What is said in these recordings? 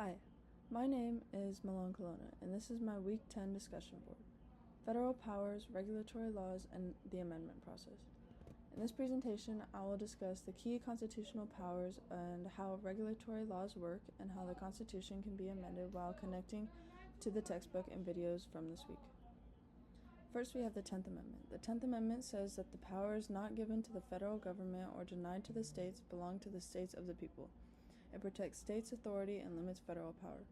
Hi, my name is Malone Colonna, and this is my Week 10 discussion board, Federal Powers, Regulatory Laws, and the Amendment Process. In this presentation, I will discuss the key constitutional powers and how regulatory laws work and how the Constitution can be amended while connecting to the textbook and videos from this week. First, we have the 10th Amendment. The 10th Amendment says that the powers not given to the federal government or denied to the states belong to the states of the people. It protects states' authority and limits federal power.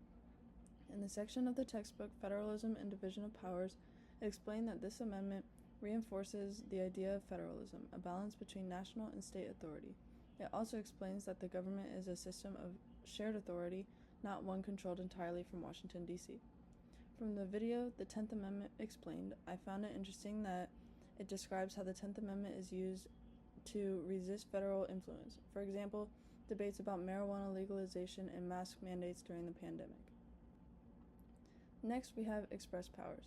In the section of the textbook, Federalism and Division of Powers, it explained that this amendment reinforces the idea of federalism, a balance between national and state authority. It also explains that the government is a system of shared authority, not one controlled entirely from Washington, D.C. From the video, The 10th Amendment Explained, I found it interesting that it describes how the 10th Amendment is used to resist federal influence. For example, debates about marijuana legalization and mask mandates during the pandemic. Next, we have express powers.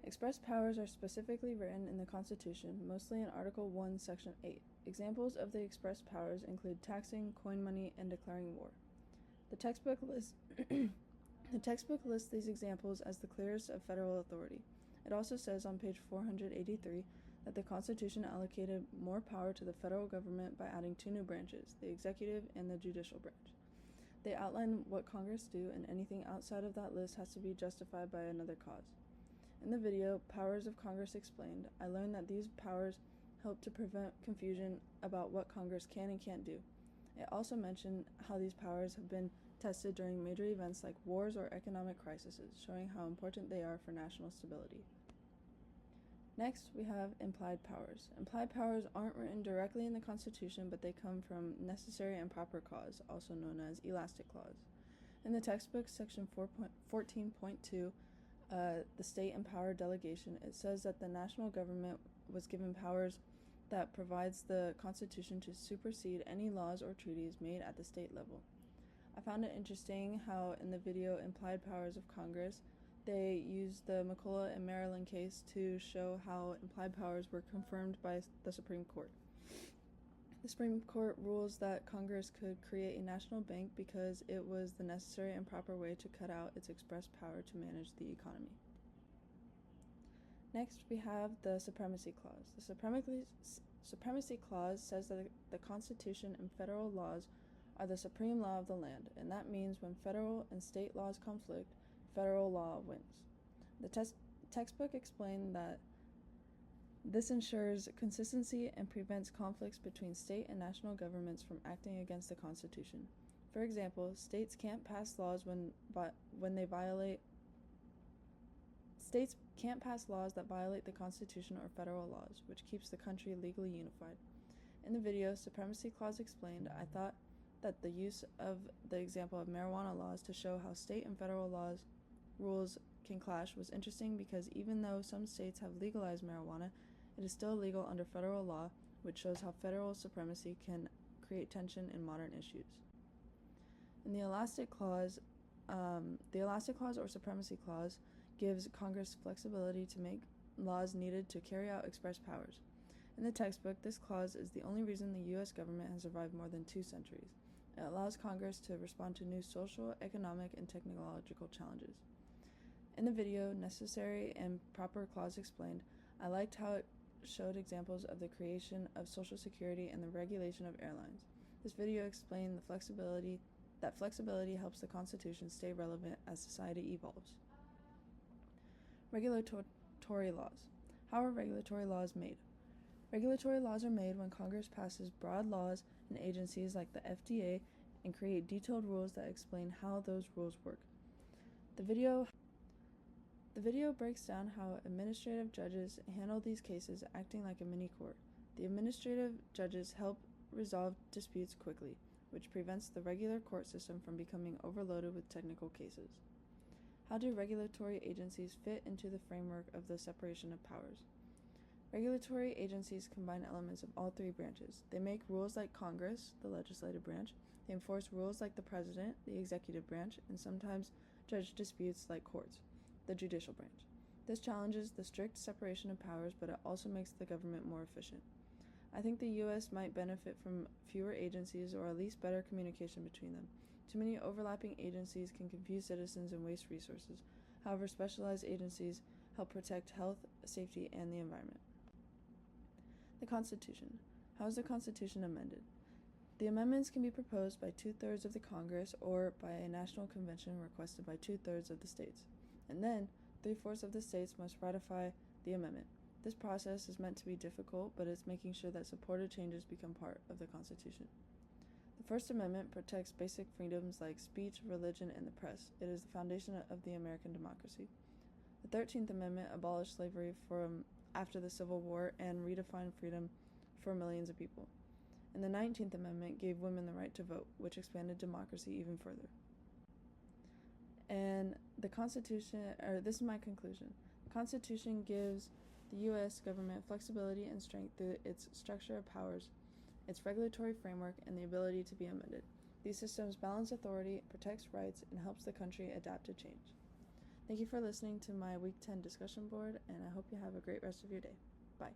Express powers are specifically written in the Constitution, mostly in Article 1, Section 8. Examples of the express powers include taxing, coin money, and declaring war. The textbook lists these examples as the clearest of federal authority. It also says on page 483 that the Constitution allocated more power to the federal government by adding two new branches, the executive and the judicial branch. They outline what Congress do, and anything outside of that list has to be justified by another cause. In the video, Powers of Congress Explained, I learned that these powers help to prevent confusion about what Congress can and can't do. It also mentioned how these powers have been tested during major events like wars or economic crises, showing how important they are for national stability. Next, we have implied powers. Implied powers aren't written directly in the Constitution, but they come from necessary and proper cause, also known as elastic clause. In the textbook, section 14.2, the state and power delegation, it says that the national government was given powers that provides the Constitution to supersede any laws or treaties made at the state level. I found it interesting how in the video Implied Powers of Congress, they used the McCulloch and Maryland case to show how implied powers were confirmed by the Supreme Court. The Supreme Court rules that Congress could create a national bank because it was the necessary and proper way to cut out its express power to manage the economy. Next, we have the Supremacy Clause. The Supremacy Clause says that the Constitution and federal laws are the supreme law of the land, and that means when federal and state laws conflict, federal law wins. The textbook explained that this ensures consistency and prevents conflicts between state and national governments from acting against the Constitution. For example, states can't pass laws States can't pass laws that violate the Constitution or federal laws, which keeps the country legally unified. In the video, Supremacy Clause Explained, I thought that the use of the example of marijuana laws to show how state and federal rules can clash was interesting because even though some states have legalized marijuana, it is still illegal under federal law, which shows how federal supremacy can create tension in modern issues. In the Elastic Clause or Supremacy Clause gives Congress flexibility to make laws needed to carry out express powers. In the textbook, this clause is the only reason the U.S. government has survived more than 2 centuries. It allows Congress to respond to new social, economic, and technological challenges. In the video, Necessary and Proper Clause Explained, I liked how it showed examples of the creation of Social Security and the regulation of airlines. This video explained that flexibility helps the Constitution stay relevant as society evolves. Regulatory laws. How are regulatory laws made? Regulatory laws are made when Congress passes broad laws and agencies like the FDA and create detailed rules that explain how those rules work. The video breaks down how administrative judges handle these cases, acting like a mini court. The administrative judges help resolve disputes quickly, which prevents the regular court system from becoming overloaded with technical cases. How do regulatory agencies fit into the framework of the separation of powers? Regulatory agencies combine elements of all 3 branches. They make rules like Congress, the legislative branch. They enforce rules like the president, the executive branch, and sometimes judge disputes like courts, the judicial branch. This challenges the strict separation of powers, but it also makes the government more efficient. I think the U.S. might benefit from fewer agencies or at least better communication between them. Too many overlapping agencies can confuse citizens and waste resources. However, specialized agencies help protect health, safety, and the environment. The Constitution. How is the Constitution amended? The amendments can be proposed by 2/3 of the Congress or by a national convention requested by 2/3 of the states, and then 3/4 of the states must ratify the amendment. This process is meant to be difficult, but it's making sure that supported changes become part of the Constitution. The First Amendment protects basic freedoms like speech, religion, and the press. It is the foundation of the American democracy. The 13th Amendment abolished slavery from after the Civil War and redefined freedom for millions of people. And the 19th Amendment gave women the right to vote, which expanded democracy even further. And the Constitution, this is my conclusion. The Constitution gives the U.S. government flexibility and strength through its structure of powers, its regulatory framework, and the ability to be amended. These systems balance authority, protects rights, and helps the country adapt to change. Thank you for listening to my Week 10 discussion board, and I hope you have a great rest of your day. Bye.